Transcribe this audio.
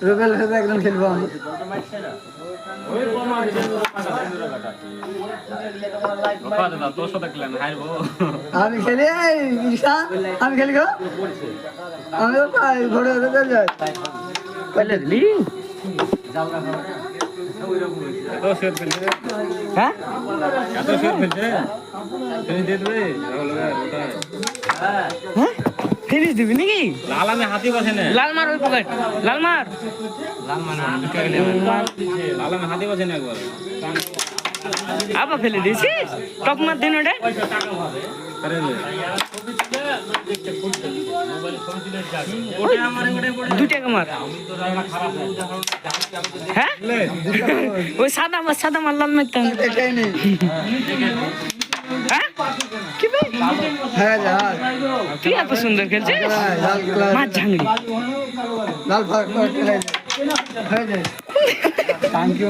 রুবেল সাথে একদম খেলবো আমি। আমি খেলি ঈশান, আমি খেলি গো, আমি তো পাই ঘোড়ে যাই। হ্যাঁ ফিনিশ দিবি নাকি? লাল আমি হাতি বসে না, লাল মার ওই পকেট, লাল মার, লাল মানে লাল আমি হাতি বসে না একবার আবার ফেলে দিয়েছিস টক মার দিন ওটা। দু টাকা মার। হ্যাঁ ওই সাদা মার লাল মারতে হবে। এটাই নেই। হ্যাঁ কি ভাই হ্যাঁ লাল, তুই এত সুন্দর খেলছিস লাল কালার, মাছ ঝাংড়ি লাল ফাঁক হয়ে যায়। Thank you.